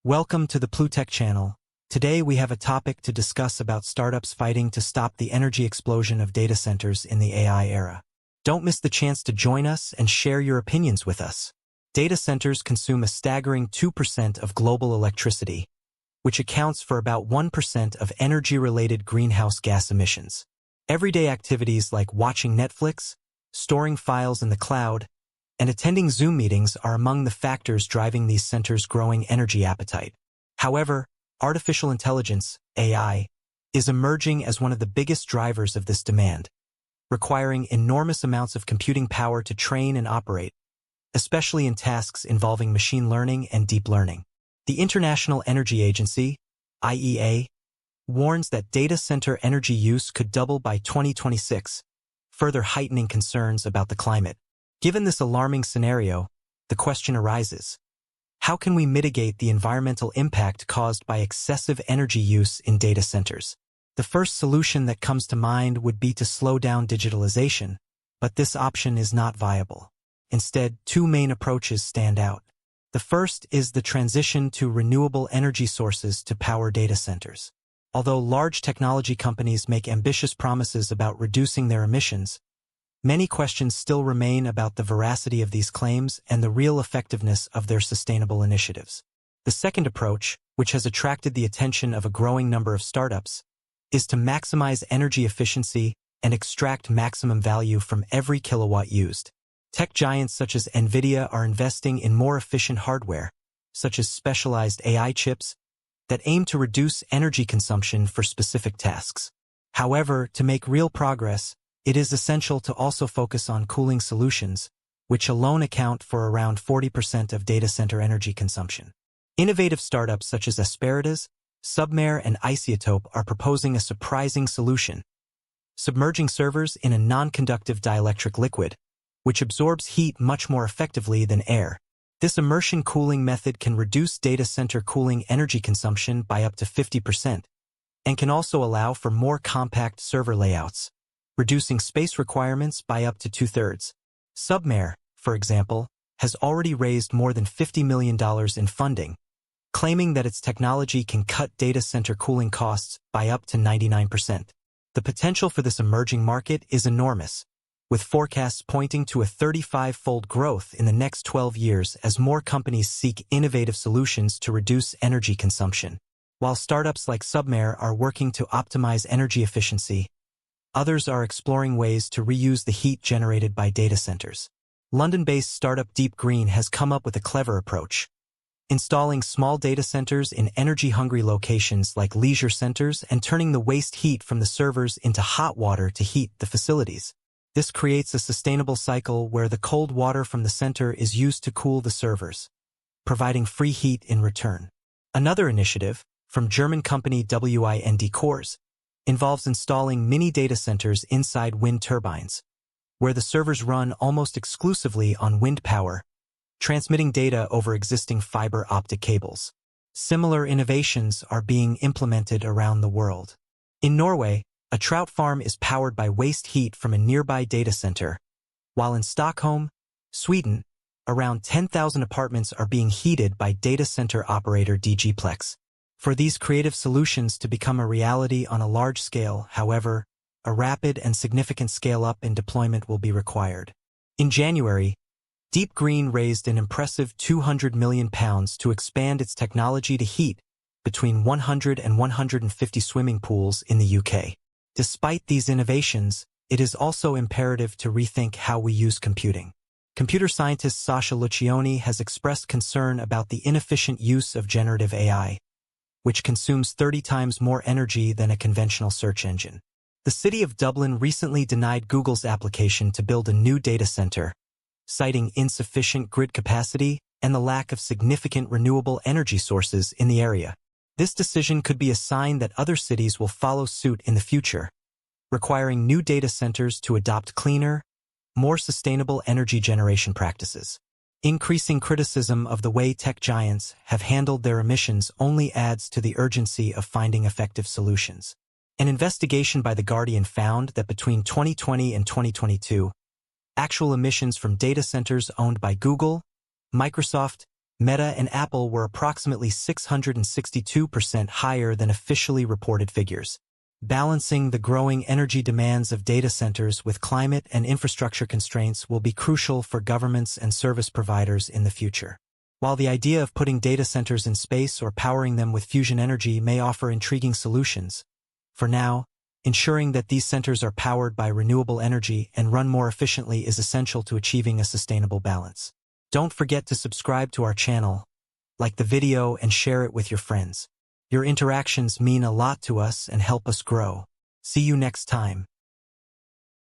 Welcome to the PluTech channel. Today we have a topic to discuss about startups fighting to stop the energy explosion of data centers in the AI era. Don't miss the chance to join us and share your opinions with us. Data centers consume a staggering 2% of global electricity, which accounts for about 1% of energy-related greenhouse gas emissions. Everyday activities like watching Netflix, storing files in the cloud, and attending Zoom meetings are among the factors driving these centers' growing energy appetite. However, artificial intelligence, AI, is emerging as one of the biggest drivers of this demand, requiring enormous amounts of computing power to train and operate, especially in tasks involving machine learning and deep learning. The International Energy Agency, IEA, warns that data center energy use could double by 2026, further heightening concerns about the climate. Given this alarming scenario, the question arises: how can we mitigate the environmental impact caused by excessive energy use in data centers? The first solution that comes to mind would be to slow down digitalization, but this option is not viable. Instead, two main approaches stand out. The first is the transition to renewable energy sources to power data centers. Although large technology companies make ambitious promises about reducing their emissions, many questions still remain about the veracity of these claims and the real effectiveness of their sustainable initiatives. The second approach, which has attracted the attention of a growing number of startups, is to maximize energy efficiency and extract maximum value from every kilowatt used. Tech giants such as NVIDIA are investing in more efficient hardware, such as specialized AI chips, that aim to reduce energy consumption for specific tasks. However, to make real progress, it is essential to also focus on cooling solutions, which alone account for around 40% of data center energy consumption. Innovative startups such as Asperitas, Submer, and Isotope are proposing a surprising solution: submerging servers in a non-conductive dielectric liquid, which absorbs heat much more effectively than air. This immersion cooling method can reduce data center cooling energy consumption by up to 50%, and can also allow for more compact server layouts, reducing space requirements by up to 2/3. Submer, for example, has already raised more than $50 million in funding, claiming that its technology can cut data center cooling costs by up to 99%. The potential for this emerging market is enormous, with forecasts pointing to a 35-fold growth in the next 12 years as more companies seek innovative solutions to reduce energy consumption. While startups like Submer are working to optimize energy efficiency, others are exploring ways to reuse the heat generated by data centers. London-based startup Deep Green has come up with a clever approach, installing small data centers in energy-hungry locations like leisure centers and turning the waste heat from the servers into hot water to heat the facilities. This creates a sustainable cycle where the cold water from the center is used to cool the servers, providing free heat in return. Another initiative, from German company WIND Cores, involves installing mini data centers inside wind turbines, where the servers run almost exclusively on wind power, transmitting data over existing fiber optic cables. Similar innovations are being implemented around the world. In Norway, a trout farm is powered by waste heat from a nearby data center, while in Stockholm, Sweden, around 10,000 apartments are being heated by data center operator DGplex. For these creative solutions to become a reality on a large scale, however, a rapid and significant scale-up in deployment will be required. In January, Deep Green raised an impressive £200 million to expand its technology to heat between 100 and 150 swimming pools in the UK. Despite these innovations, it is also imperative to rethink how we use computing. Computer scientist Sasha Lucioni has expressed concern about the inefficient use of generative AI, which consumes 30 times more energy than a conventional search engine. The city of Dublin recently denied Google's application to build a new data center, citing insufficient grid capacity and the lack of significant renewable energy sources in the area. This decision could be a sign that other cities will follow suit in the future, requiring new data centers to adopt cleaner, more sustainable energy generation practices. Increasing criticism of the way tech giants have handled their emissions only adds to the urgency of finding effective solutions. An investigation by The Guardian found that between 2020 and 2022, actual emissions from data centers owned by Google, Microsoft, Meta and Apple were approximately 662% higher than officially reported figures. Balancing the growing energy demands of data centers with climate and infrastructure constraints will be crucial for governments and service providers in the future. While the idea of putting data centers in space or powering them with fusion energy may offer intriguing solutions, for now, ensuring that these centers are powered by renewable energy and run more efficiently is essential to achieving a sustainable balance. Don't forget to subscribe to our channel, like the video, and share it with your friends. Your interactions mean a lot to us and help us grow. See you next time.